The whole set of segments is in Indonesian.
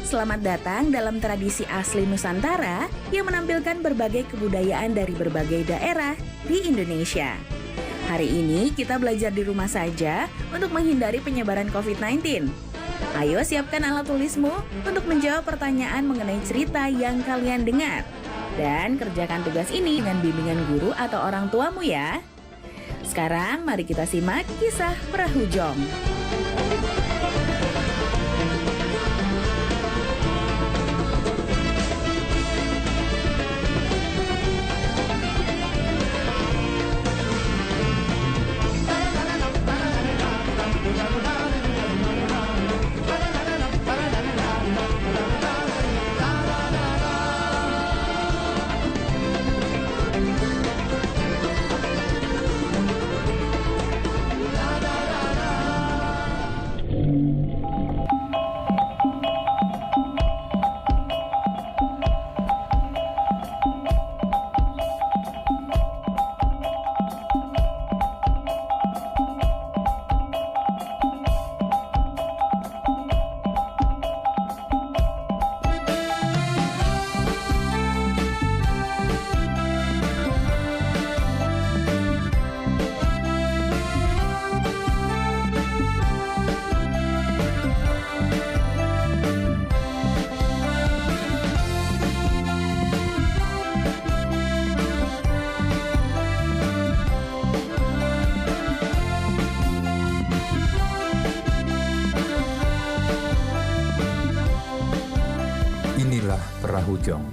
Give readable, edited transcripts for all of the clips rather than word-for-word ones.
Selamat datang dalam tradisi asli Nusantara yang menampilkan berbagai kebudayaan dari berbagai daerah di Indonesia. Hari ini kita belajar di rumah saja untuk menghindari penyebaran COVID-19. Ayo siapkan alat tulismu untuk menjawab pertanyaan mengenai cerita yang kalian dengar. Dan kerjakan tugas ini dengan bimbingan guru atau orang tuamu ya. Sekarang mari kita simak kisah Perahu Jong. Inilah perahu jong.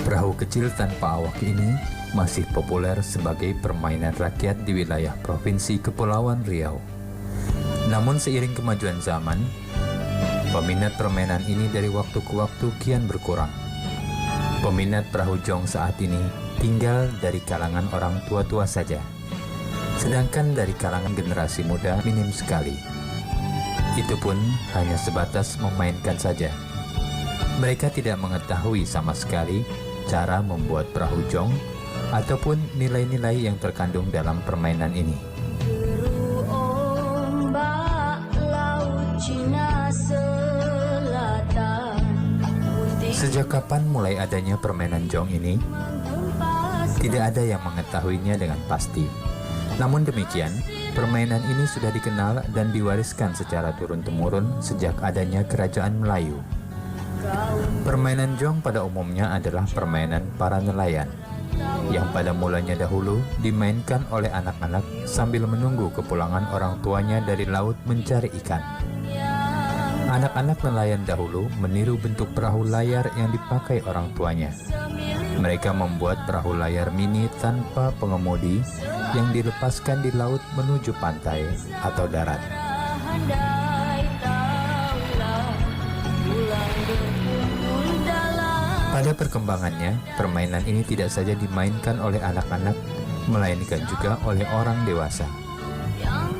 Perahu kecil tanpa awak ini masih populer sebagai permainan rakyat di wilayah Provinsi Kepulauan Riau. Namun seiring kemajuan zaman, peminat permainan ini dari waktu ke waktu kian berkurang. Peminat perahu jong saat ini tinggal dari kalangan orang tua-tua saja. Sedangkan dari kalangan generasi muda minim sekali. Itu pun hanya sebatas memainkan saja. Mereka tidak mengetahui sama sekali cara membuat perahu jong ataupun nilai-nilai yang terkandung dalam permainan ini. Sejak kapan mulai adanya permainan jong ini? Tidak ada yang mengetahuinya dengan pasti. Namun demikian, permainan ini sudah dikenal dan diwariskan secara turun-temurun sejak adanya Kerajaan Melayu. Permainan jong pada umumnya adalah permainan para nelayan yang pada mulanya dahulu dimainkan oleh anak-anak sambil menunggu kepulangan orang tuanya dari laut mencari ikan. Anak-anak nelayan dahulu meniru bentuk perahu layar yang dipakai orang tuanya. Mereka membuat perahu layar mini tanpa pengemudi yang dilepaskan di laut menuju pantai atau darat. Pada perkembangannya, permainan ini tidak saja dimainkan oleh anak-anak, melainkan juga oleh orang dewasa.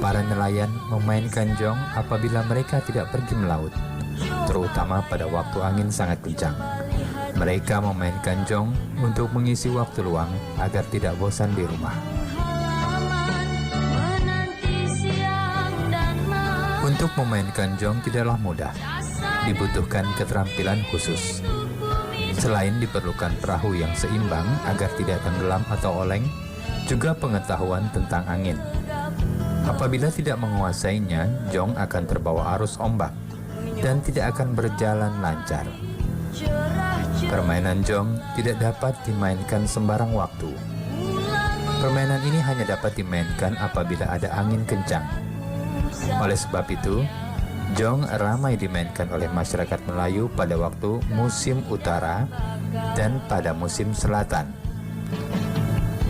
Para nelayan memainkan jong apabila mereka tidak pergi melaut, terutama pada waktu angin sangat kencang. Mereka memainkan jong untuk mengisi waktu luang agar tidak bosan di rumah. Untuk memainkan jong tidaklah mudah, dibutuhkan keterampilan khusus. Selain diperlukan perahu yang seimbang agar tidak tenggelam atau oleng, juga pengetahuan tentang angin. Apabila tidak menguasainya, jong akan terbawa arus ombak dan tidak akan berjalan lancar. Permainan jong tidak dapat dimainkan sembarang waktu. Permainan ini hanya dapat dimainkan apabila ada angin kencang. Oleh sebab itu, jong ramai dimainkan oleh masyarakat Melayu pada waktu musim utara dan pada musim selatan.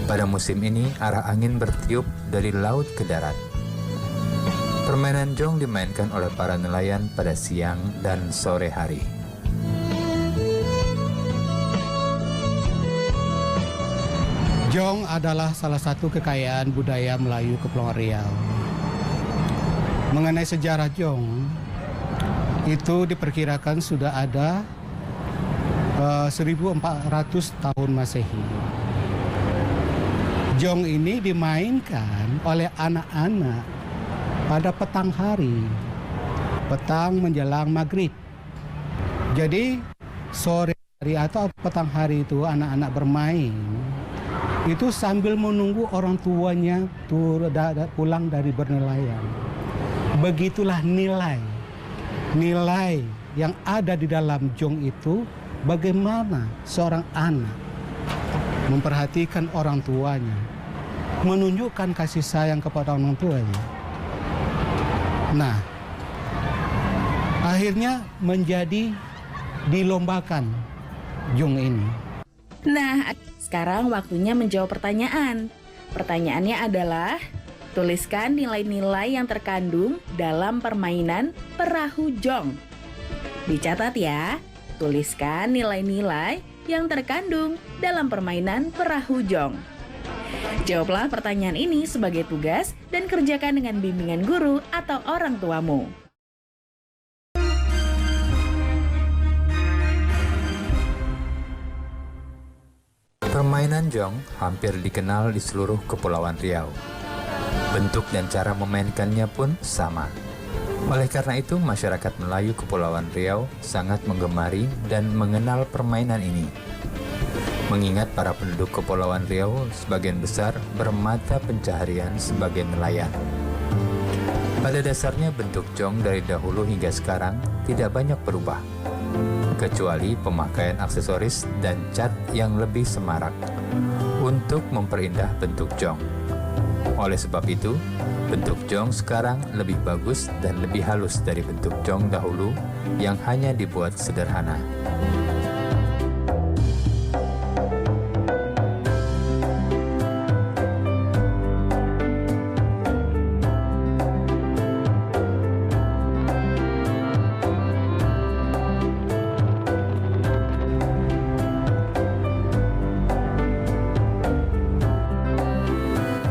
Pada musim ini, arah angin bertiup dari laut ke darat. Permainan jong dimainkan oleh para nelayan pada siang dan sore hari. Jong adalah salah satu kekayaan budaya Melayu Kepulauan Riau. Mengenai sejarah jong, itu diperkirakan sudah ada 1400 tahun Masehi. Jong ini dimainkan oleh anak-anak pada petang hari, petang menjelang maghrib. Jadi sore hari atau petang hari itu anak-anak bermain itu sambil menunggu orang tuanya pulang dari bernelayan. Begitulah nilai yang ada di dalam jong itu, bagaimana seorang anak memperhatikan orang tuanya, menunjukkan kasih sayang kepada orang tuanya. Nah, akhirnya menjadi dilombakan jong ini. Nah, sekarang waktunya menjawab pertanyaan. Pertanyaannya adalah, tuliskan nilai-nilai yang terkandung dalam permainan perahu jong. Dicatat ya, tuliskan nilai-nilai yang terkandung dalam permainan perahu jong. Jawablah pertanyaan ini sebagai tugas dan kerjakan dengan bimbingan guru atau orang tuamu. Permainan jong hampir dikenal di seluruh Kepulauan Riau. Bentuk dan cara memainkannya pun sama. Oleh karena itu, masyarakat Melayu Kepulauan Riau sangat menggemari dan mengenal permainan ini. Mengingat para penduduk Kepulauan Riau sebagian besar bermata pencaharian sebagai nelayan. Pada dasarnya bentuk jong dari dahulu hingga sekarang tidak banyak berubah, kecuali pemakaian aksesoris dan cat yang lebih semarak untuk memperindah bentuk jong. Oleh sebab itu, bentuk jong sekarang lebih bagus dan lebih halus dari bentuk jong dahulu yang hanya dibuat sederhana.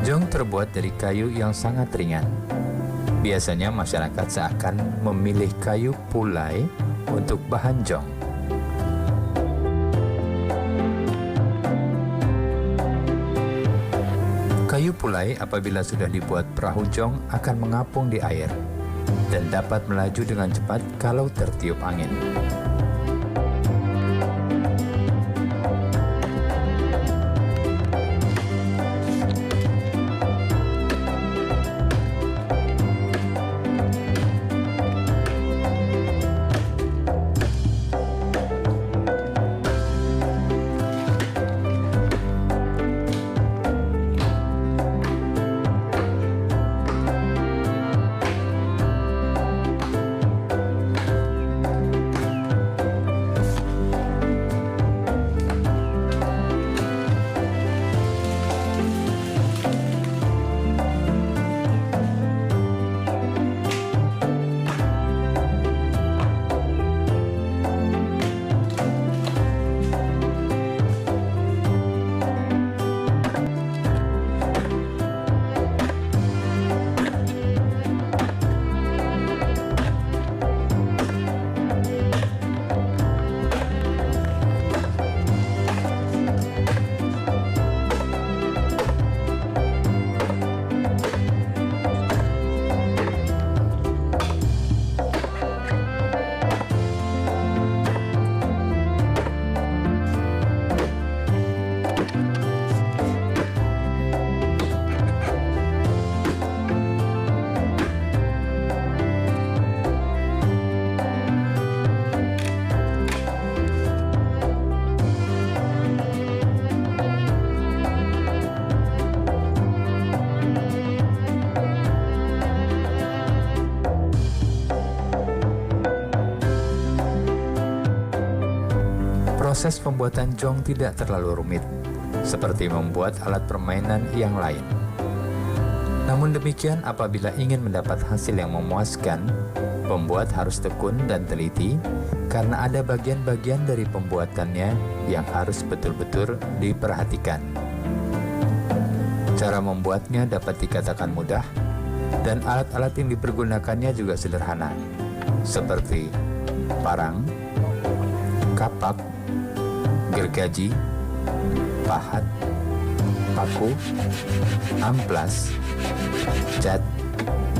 Jong terbuat dari kayu yang sangat ringan. Biasanya masyarakat seakan memilih kayu pulai untuk bahan jong. Kayu pulai apabila sudah dibuat perahu jong akan mengapung di air dan dapat melaju dengan cepat kalau tertiup angin. Proses pembuatan jong tidak terlalu rumit, seperti membuat alat permainan yang lain. Namun demikian, apabila ingin mendapat hasil yang memuaskan, pembuat harus tekun dan teliti, karena ada bagian-bagian dari pembuatannya yang harus betul-betul diperhatikan. Cara membuatnya dapat dikatakan mudah, dan alat-alat yang dipergunakannya juga sederhana, seperti parang, kapak, gergaji, pahat, paku, amplas, cat,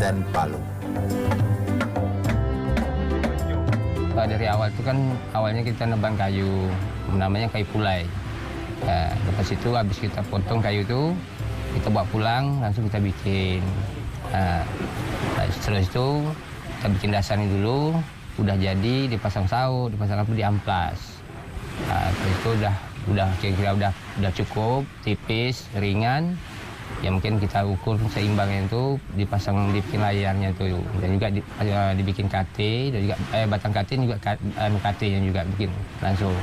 dan palu. dari awal itu kan awalnya kita nebang kayu, namanya kayu pulai. Lepas itu habis kita potong kayu itu, kita bawa pulang, langsung kita bikin. Setelah itu kita bikin dasarnya dulu, udah jadi dipasang saut, dipasang apa, diamplas. Terus itu udah kira-kira udah cukup, tipis, ringan. Ya mungkin kita ukur seimbangnya itu, dibikin layarnya itu, dan juga dibikin KT, dan juga batang KT juga KT yang juga bikin langsung.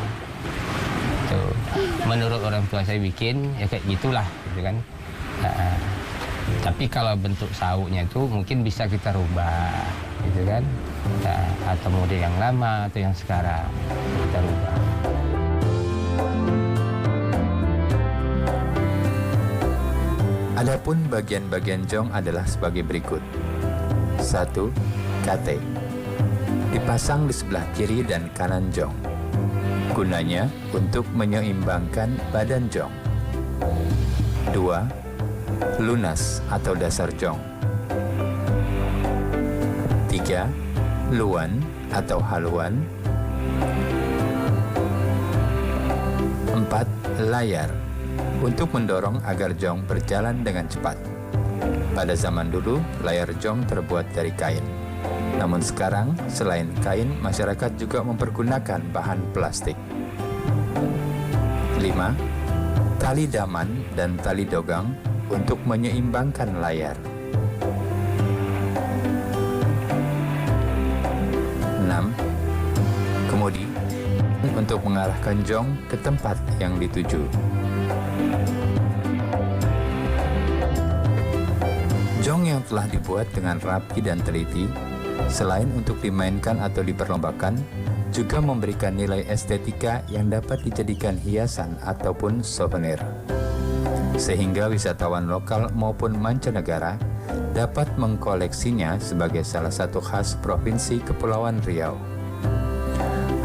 Tuh. Menurut orang tua saya bikin ya kayak gitulah, gitu kan. Tapi kalau bentuk sautnya itu mungkin bisa kita rubah, gitu kan. Atau model yang lama atau yang sekarang kita rubah. Adapun bagian-bagian jong adalah sebagai berikut. 1. KT. Dipasang di sebelah kiri dan kanan jong. Gunanya untuk menyeimbangkan badan jong. 2. Lunas atau dasar jong. 3. Luan atau haluan. 4. Layar untuk mendorong agar jong berjalan dengan cepat. Pada zaman dulu, layar jong terbuat dari kain. Namun sekarang, selain kain, masyarakat juga mempergunakan bahan plastik. 5. Tali daman dan tali dogang untuk menyeimbangkan layar. 6. Kemudi untuk mengarahkan jong ke tempat yang dituju. Jong yang telah dibuat dengan rapi dan teliti, selain untuk dimainkan atau diperlombakan, juga memberikan nilai estetika yang dapat dijadikan hiasan ataupun souvenir. Sehingga wisatawan lokal maupun mancanegara dapat mengkoleksinya sebagai salah satu khas Provinsi Kepulauan Riau.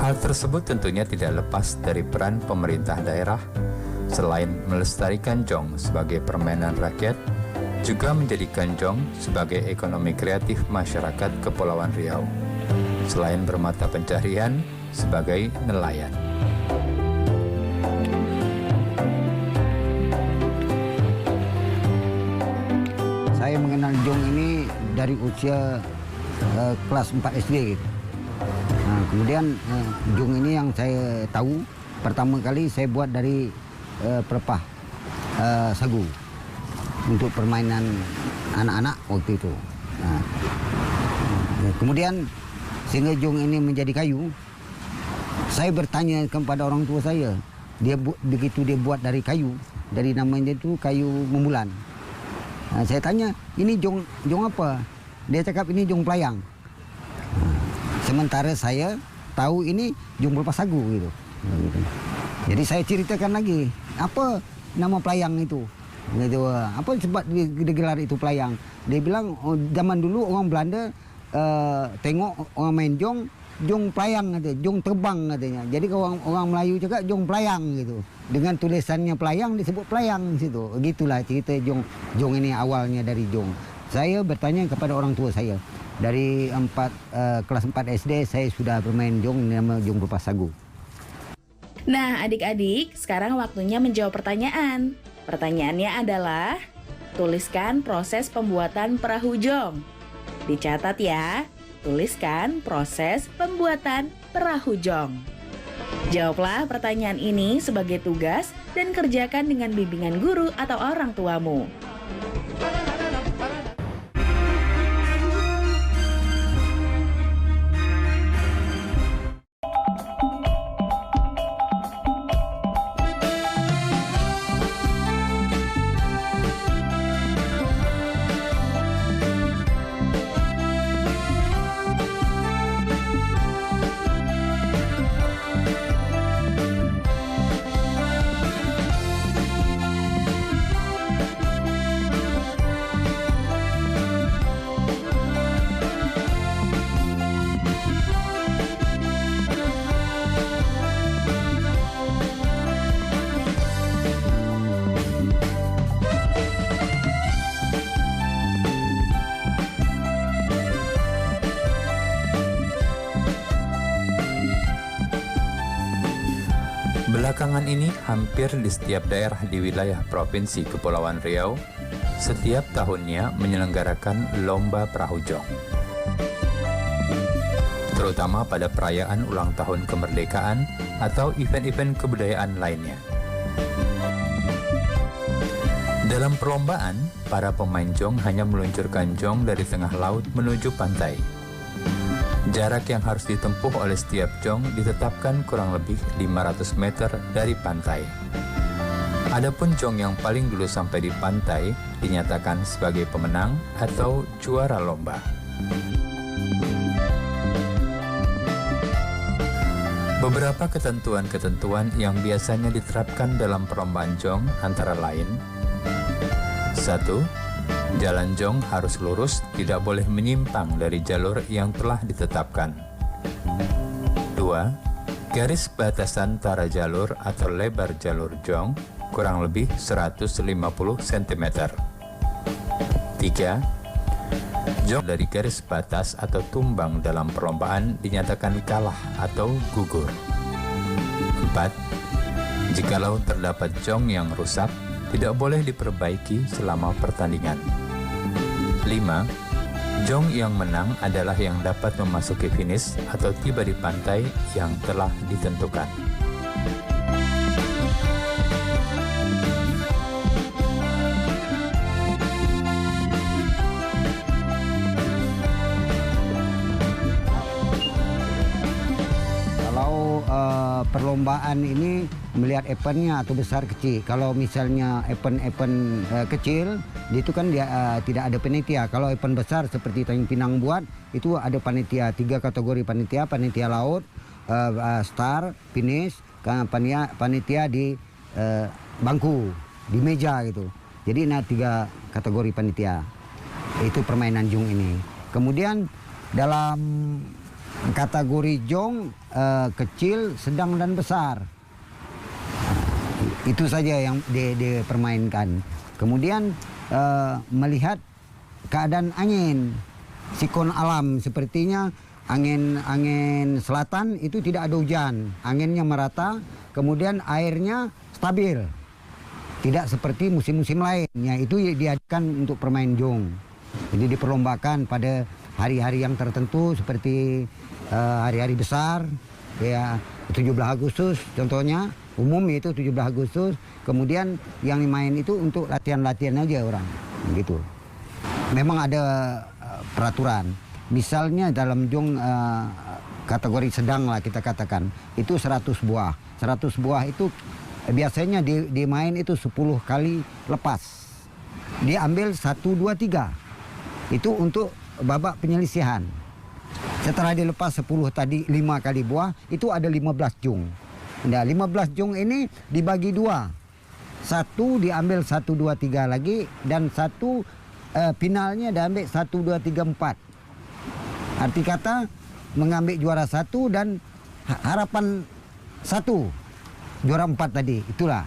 Hal tersebut tentunya tidak lepas dari peran pemerintah daerah, selain melestarikan jong sebagai permainan rakyat, juga menjadikan jong sebagai ekonomi kreatif masyarakat Kepulauan Riau, selain bermata pencaharian sebagai nelayan. Saya mengenal jong ini dari usia kelas 4 SD. Gitu. Nah, kemudian jong ini yang saya tahu pertama kali saya buat dari pelepah sagu untuk permainan anak-anak waktu itu. Nah, kemudian sehingga jong ini menjadi kayu, saya bertanya kepada orang tua saya, begitu dia buat dari kayu, dari namanya itu kayu membulan. Nah, saya tanya, ini jong apa? Dia cakap ini jong pelayang. Nah, sementara saya tahu ini jong pelepah sagu gitu. Jadi saya ceritakan lagi, apa nama pelayang itu? Gitu, apa sebab digelar itu pelayang? Dia bilang zaman dulu orang Belanda tengok orang main jong pelayang katanya, jong terbang katanya. Jadi kalau orang Melayu juga jong pelayang gitu. Dengan tulisannya pelayang disebut pelayang situ. Gitulah cerita jong ini awalnya dari jong. Saya bertanya kepada orang tua saya. Dari kelas 4 SD saya sudah bermain jong, nama jong pelepah sagu. Nah, adik-adik, sekarang waktunya menjawab pertanyaan. Pertanyaannya adalah, tuliskan proses pembuatan perahu jong. Dicatat ya, tuliskan proses pembuatan perahu jong. Jawablah pertanyaan ini sebagai tugas dan kerjakan dengan bimbingan guru atau orang tuamu. Belakangan ini hampir di setiap daerah di wilayah Provinsi Kepulauan Riau setiap tahunnya menyelenggarakan lomba perahu jong, terutama pada perayaan ulang tahun kemerdekaan atau event-event kebudayaan lainnya. Dalam perlombaan, para pemain jong hanya meluncurkan jong dari tengah laut menuju pantai. Jarak yang harus ditempuh oleh setiap jong ditetapkan kurang lebih 500 meter dari pantai. Adapun jong yang paling dulu sampai di pantai dinyatakan sebagai pemenang atau juara lomba. Beberapa ketentuan-ketentuan yang biasanya diterapkan dalam perlombaan jong antara lain: 1. Jalan jong harus lurus, tidak boleh menyimpang dari jalur yang telah ditetapkan. 2. Garis batasan antara jalur atau lebar jalur jong kurang lebih 150 cm. 3. Jong dari garis batas atau tumbang dalam perlombaan dinyatakan kalah atau gugur. 4. Jikalau terdapat jong yang rusak, tidak boleh diperbaiki selama pertandingan. 5. Jong yang menang adalah yang dapat memasuki finish atau tiba di pantai yang telah ditentukan. Perlombaan ini melihat eventnya atau besar kecil. Kalau misalnya event kecil, itu kan dia tidak ada panitia. Kalau event besar seperti Tanjung Pinang buat, itu ada panitia, 3 kategori panitia: panitia laut, star, finish, panitia di bangku, di meja gitu. Jadi 3 kategori panitia. Itu permainan jong ini. Kemudian dalam kategori jong kecil, sedang dan besar. Itu saja yang dipermainkan. Kemudian melihat keadaan angin, siklon alam, sepertinya angin selatan itu tidak ada hujan, anginnya merata, kemudian airnya stabil, tidak seperti musim-musim lain. Ya, itu diadakan untuk permain jong. Jadi diperlombakan pada hari-hari yang tertentu seperti hari-hari besar, ya 17 Agustus contohnya, umum itu 17 Agustus. Kemudian yang dimain itu untuk latihan-latihan aja orang, gitu. Memang ada peraturan. Misalnya dalam jong kategori sedang lah kita katakan, itu 100 buah. 100 buah itu biasanya dimain itu 10 kali lepas. Diambil 1, 2, 3. Itu untuk babak penyelisihan. Setelah dilepas 10 tadi 5 kali buah, itu ada 15 jong. Nah, 15 jong ini dibagi 2. 1 diambil 1, 2, 3 lagi, dan 1 finalnya diambil 1, 2, 3, 4. Arti kata mengambil juara 1 dan harapan 1 juara 4 tadi. Itulah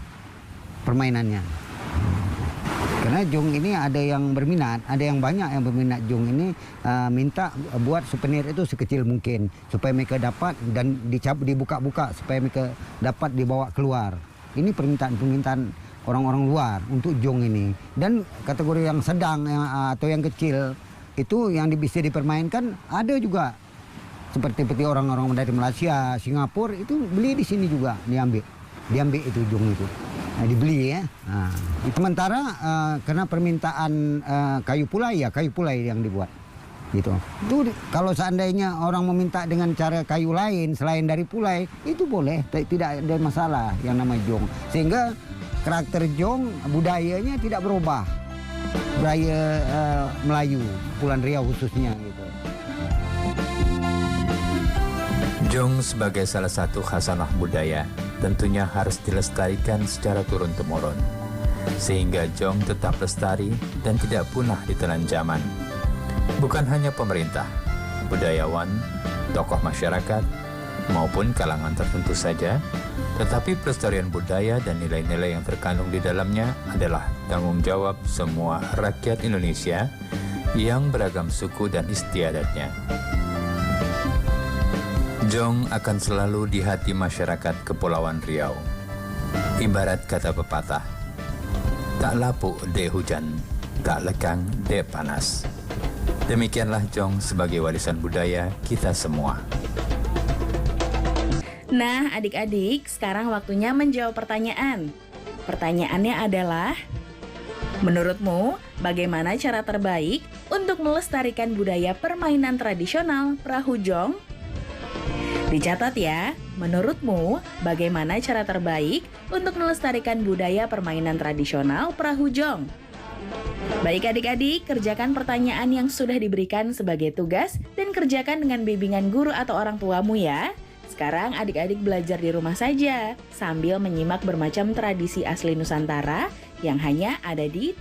permainannya. Karena jong ini ada yang berminat, ada yang banyak yang berminat jong ini, minta buat souvenir itu sekecil mungkin supaya mereka dapat dan dibuka-buka supaya mereka dapat dibawa keluar. Ini permintaan orang-orang luar untuk jong ini. Dan kategori yang sedang atau yang kecil itu yang bisa dipermainkan ada juga. Seperti orang-orang dari Malaysia, Singapura itu beli di sini juga, diambil itu jong itu. Nah, dibeli ya. Nah, sementara karena permintaan kayu pulai yang dibuat gitu. Itu kalau seandainya orang meminta dengan cara kayu lain selain dari pulai, itu boleh, tidak ada masalah yang namanya jong. Sehingga karakter jong budayanya tidak berubah. Budaya Melayu, Kepulauan Riau khususnya gitu. Jong sebagai salah satu khasanah budaya tentunya harus dilestarikan secara turun-temurun, sehingga jong tetap lestari dan tidak punah ditelan zaman. Bukan hanya pemerintah, budayawan, tokoh masyarakat, maupun kalangan tertentu saja, tetapi pelestarian budaya dan nilai-nilai yang terkandung di dalamnya adalah tanggung jawab semua rakyat Indonesia yang beragam suku dan istiadatnya. Jong akan selalu di hati masyarakat Kepulauan Riau, Ibarat kata pepatah, tak lapuk dek hujan, tak lekang dek panas. Demikianlah jong sebagai warisan budaya kita semua. Nah, adik-adik, sekarang waktunya menjawab pertanyaan. Pertanyaannya adalah, menurutmu bagaimana cara terbaik untuk melestarikan budaya permainan tradisional perahu jong? Dicatat ya, menurutmu bagaimana cara terbaik untuk melestarikan budaya permainan tradisional perahu jong? Baik adik-adik, kerjakan pertanyaan yang sudah diberikan sebagai tugas dan kerjakan dengan bimbingan guru atau orang tuamu ya. Sekarang adik-adik belajar di rumah saja sambil menyimak bermacam tradisi asli Nusantara yang hanya ada di